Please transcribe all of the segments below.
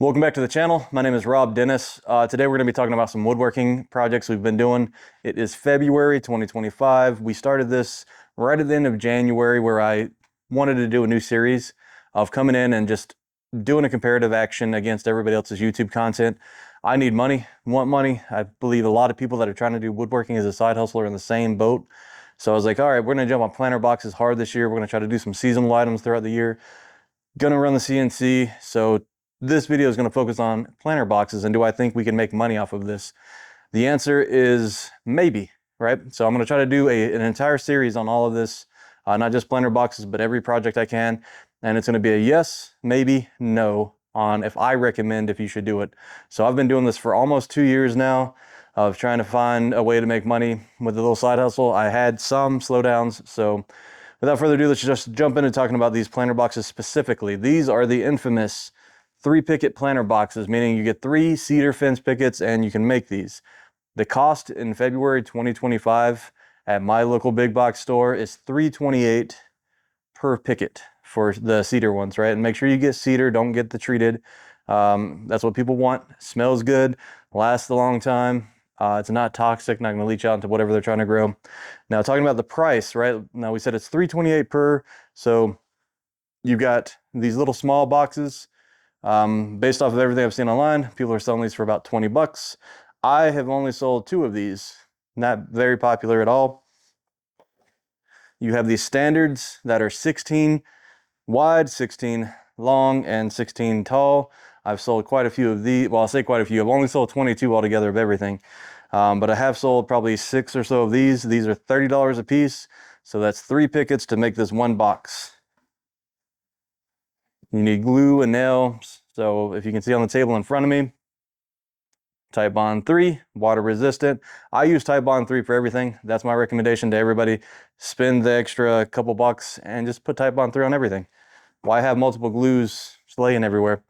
Welcome back to the channel. My name is Rob Dennis. Today we're going to be talking about some woodworking projects we've been doing. It is February 2025. We started this right at the end of January where I wanted to do a new series of coming in and just doing a comparative action against everybody else's YouTube content. I need money, want money. I believe a lot of people that are trying to do woodworking as a side hustle are in the same boat. So I was like, all right, we're going to jump on planter boxes hard this year. We're going to try to do some seasonal items throughout the year. Gonna run the CNC. So this video is going to focus on planter boxes and do I think we can make money off of this? The answer is maybe, right? So I'm going to try to do an entire series on all of this, not just planter boxes, but every project I can. And it's going to be a yes, maybe, no on if I recommend if you should do it. So I've been doing this for almost 2 years now of trying to find a way to make money with a little side hustle. I had some slowdowns. So without further ado, let's just jump into talking about these planter boxes specifically. These are the infamous 3-picket planter boxes, meaning you get 3 cedar fence pickets and you can make these. The cost in February 2025 at my local big box store is $3.28 per picket for the cedar ones, right? And make sure you get cedar, don't get the treated. That's what people want. Smells good, lasts a long time. It's not toxic, not going to leach out into whatever they're trying to grow. Now, talking about the price, right? Now, we said it's $3.28 per. So you've got these little small boxes. Based off of everything I've seen online, people are selling these for about 20 bucks. I have only sold 2 of these. Not very popular at all. You have these standards that are 16 wide, 16 long, and 16 tall. I've sold quite a few of these. Well, I'll say quite a few. I've only sold 22 altogether of everything. But I have sold probably 6 or so of these. These are $30 a piece. So that's 3 pickets to make this one box. You need glue and nails. So if you can see on the table in front of me, Titebond 3, water resistant. I use Titebond 3 for everything. That's my recommendation to everybody. Spend the extra couple bucks and just put Titebond 3 on everything. Why have multiple glues just laying everywhere?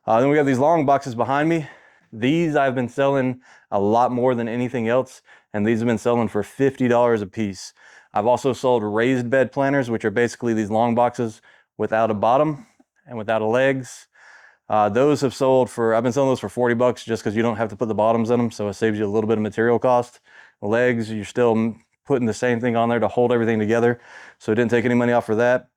Then we got these long boxes behind me. These I've been selling a lot more than anything else, and these have been selling for $50 a piece. I've also sold raised bed planters, which are basically these long boxes without a bottom and without a legs. Those have sold for, I've been selling those for 40 bucks just because you don't have to put the bottoms in them, so it saves you a little bit of material cost. Legs, you're still putting the same thing on there to hold everything together, so it didn't take any money off for that.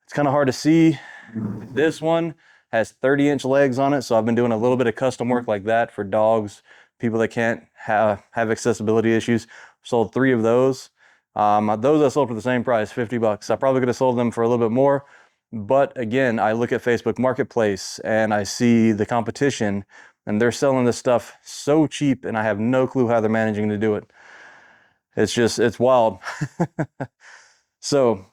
It's kind of hard to see. This one has 30-inch legs on it, so I've been doing a little bit of custom work like that for dogs, people that can't have accessibility issues. Sold 3 of those. Those I sold for the same price, 50 bucks. I probably could have sold them for a little bit more. But again, I look at Facebook Marketplace and I see the competition and they're selling this stuff so cheap and I have no clue how they're managing to do it. It's wild. So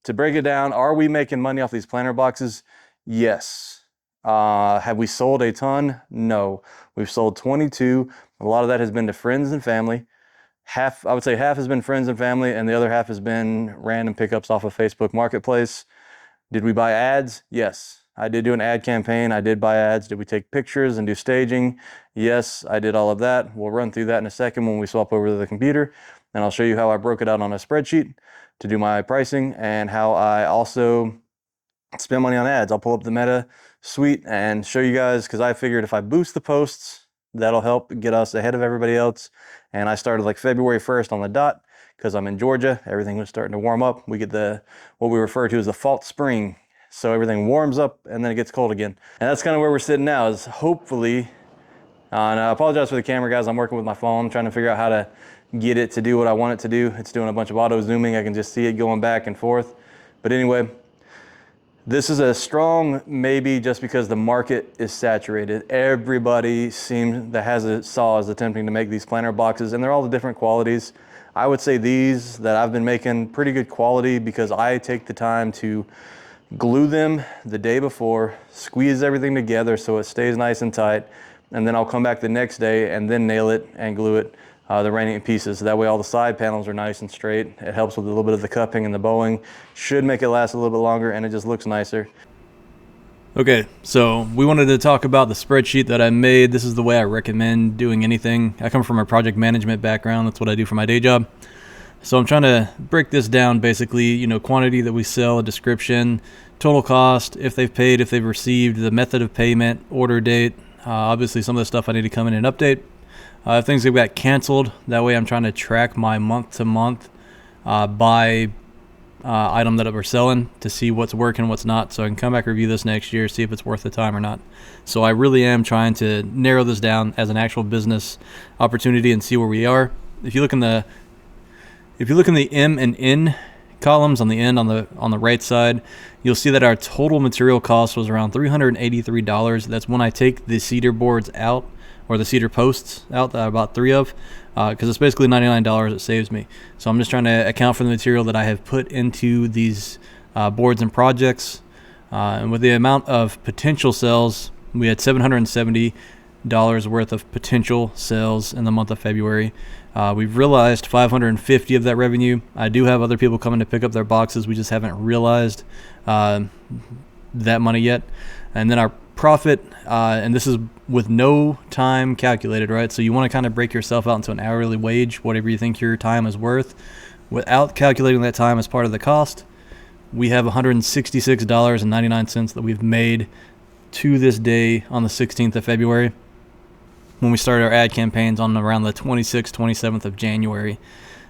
to break it down, are we making money off these planter boxes? Yes. Have we sold a ton? No. We've sold 22. A lot of that has been to friends and family. I would say half has been friends and family and the other half has been random pickups off of Facebook Marketplace. Did we buy ads? Yes. I did do an ad campaign. I did buy ads. Did we take pictures and do staging? Yes, I did all of that. We'll run through that in a second when we swap over to the computer. And I'll show you how I broke it out on a spreadsheet to do my pricing and how I also spend money on ads. I'll pull up the Meta suite and show you guys because I figured if I boost the posts, that'll help get us ahead of everybody else. And I started like February 1st on the dot. Because I'm in Georgia, everything was starting to warm up. We get what we refer to as the fall spring. So everything warms up and then it gets cold again. And that's kind of where we're sitting now is hopefully, and I apologize for the camera guys, I'm working with my phone, trying to figure out how to get it to do what I want it to do. It's doing a bunch of auto zooming. I can just see it going back and forth. But anyway, this is a strong maybe just because the market is saturated. Everybody that has a saw is attempting to make these planter boxes and they're all the different qualities. I would say these that I've been making pretty good quality because I take the time to glue them the day before, squeeze everything together so it stays nice and tight, and then I'll come back the next day and then nail it and glue it the remaining pieces. That way all the side panels are nice and straight. It helps with a little bit of the cupping and the bowing. Should make it last a little bit longer and it just looks nicer. Okay, so we wanted to talk about the spreadsheet that I made. This is the way I recommend doing anything. I come from a project management background. That's what I do for my day job. So I'm trying to break this down basically, you know, quantity that we sell, a description, total cost, if they've paid, if they've received, the method of payment, order date. Obviously some of the stuff I need to come in and update. If things have got canceled, that way I'm trying to track my month to month by item that we're selling to see what's working, what's not, so I can come back review this next year, see if it's worth the time or not. So I really am trying to narrow this down as an actual business opportunity and see where we are. If you look in the M and N columns on the end on the right side, you'll see that our total material cost was around $383. That's when I take the cedar boards out, or the cedar posts out that I bought 3 of, because it's basically $99 it saves me. So I'm just trying to account for the material that I have put into these boards and projects. And with the amount of potential sales, we had $770 worth of potential sales in the month of February. We've realized 550 of that revenue. I do have other people coming to pick up their boxes. We just haven't realized that money yet. And then our profit, and this is with no time calculated, right? So you want to kind of break yourself out into an hourly wage, whatever you think your time is worth. Without calculating that time as part of the cost, we have $166.99 that we've made to this day on the 16th of February, when we started our ad campaigns on around the 26th, 27th of January.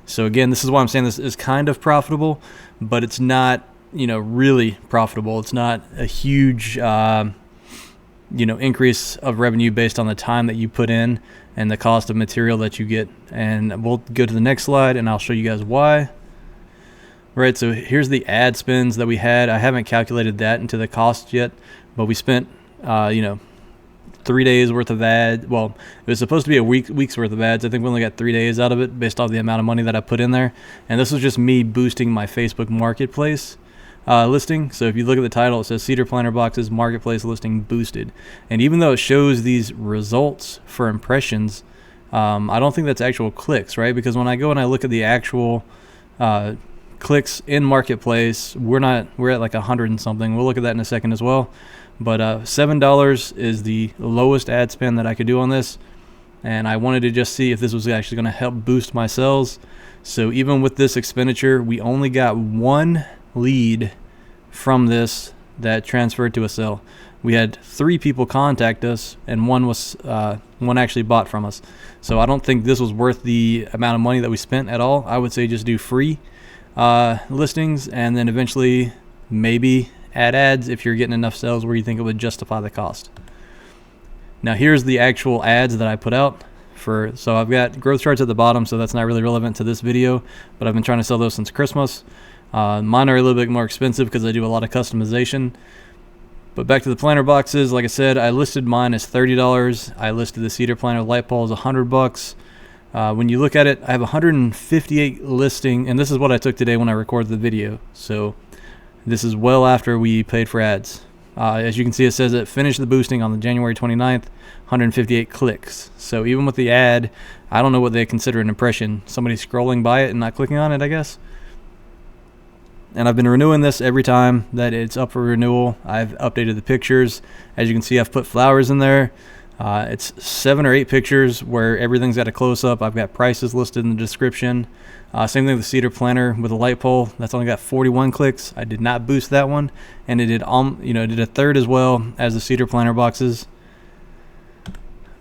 So again, this is why I'm saying this is kind of profitable, but it's not, you know, really profitable. It's not a huge, increase of revenue based on the time that you put in and the cost of material that you get. And we'll go to the next slide and I'll show you guys why. Right, so here's the ad spends that we had. I haven't calculated that into the cost yet, but we spent, 3 days worth of ads. Well, it was supposed to be a week's worth of ads. I think we only got 3 days out of it based off the amount of money that I put in there. And this was just me boosting my Facebook Marketplace listing. So if you look at the title, it says Cedar Planter Boxes Marketplace listing boosted. And even though it shows these results for impressions, I don't think that's actual clicks, right? Because when I go and I look at the actual clicks in Marketplace, we're at like 100 and something. We'll look at that in a second as well. But $7 is the lowest ad spend that I could do on this, and I wanted to just see if this was actually going to help boost my sales. So even with this expenditure, we only got 1 lead from this that transferred to a sale. We had 3 people contact us, and one actually bought from us. So I don't think this was worth the amount of money that we spent at all. I would say just do free listings, and then eventually maybe add ads if you're getting enough sales where you think it would justify the cost. Now here's the actual ads that I put out so I've got growth charts at the bottom, so that's not really relevant to this video, but I've been trying to sell those since Christmas. Mine are a little bit more expensive because I do a lot of customization. But back to the planter boxes, like I said, I listed mine as $30. I listed the cedar planter light pole as $100. When you look at it, I have 158 listing, and this is what I took today when I recorded the video. So this is well after we paid for ads. As you can see, it says it finished the boosting on the January 29th, 158 clicks. So even with the ad, I don't know what they consider an impression. Somebody scrolling by it and not clicking on it, I guess. And I've been renewing this every time that it's up for renewal. I've updated the pictures. As you can see, I've put flowers in there. It's 7 or 8 pictures where everything's got a close-up. I've got prices listed in the description. Same thing with the cedar planter with a light pole. That's only got 41 clicks. I did not boost that one, and it did it did a third as well as the cedar planter boxes.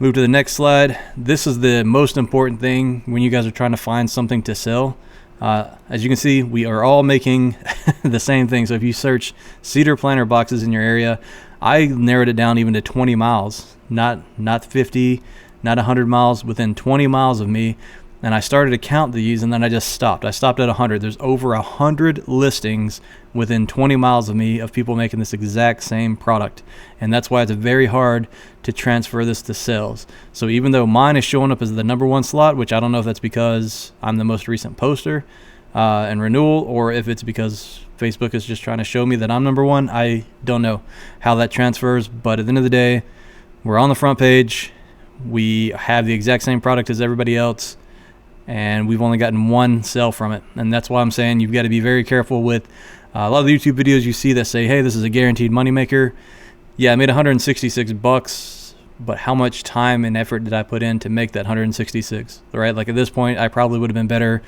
Move to the next slide. This is the most important thing when you guys are trying to find something to sell. As you can see, we are all making the same thing. So if you search cedar planter boxes in your area, I narrowed it down even to 20 miles, not 50, not 100 miles, within 20 miles of me. And I started to count these, and then I just stopped. I stopped at 100. There's over 100 listings within 20 miles of me of people making this exact same product. And that's why it's very hard to transfer this to sales. So even though mine is showing up as the #1 slot, which I don't know if that's because I'm the most recent poster and renewal, or if it's because Facebook is just trying to show me that I'm #1. I don't know how that transfers, but at the end of the day, we're on the front page. We have the exact same product as everybody else, and we've only gotten 1 sale from it. And that's why I'm saying you've got to be very careful with a lot of the YouTube videos you see that say, hey, this is a guaranteed moneymaker. Yeah, I made $166, but how much time and effort did I put in to make that 166, right? Like at this point, I probably would have been better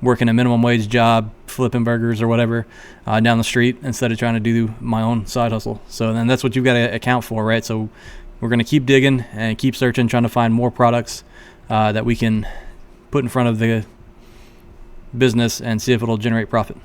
working a minimum wage job, flipping burgers or whatever down the street, instead of trying to do my own side hustle. So then that's what you've got to account for, right? So we're going to keep digging and keep searching, trying to find more products that we can put in front of the business and see if it'll generate profit.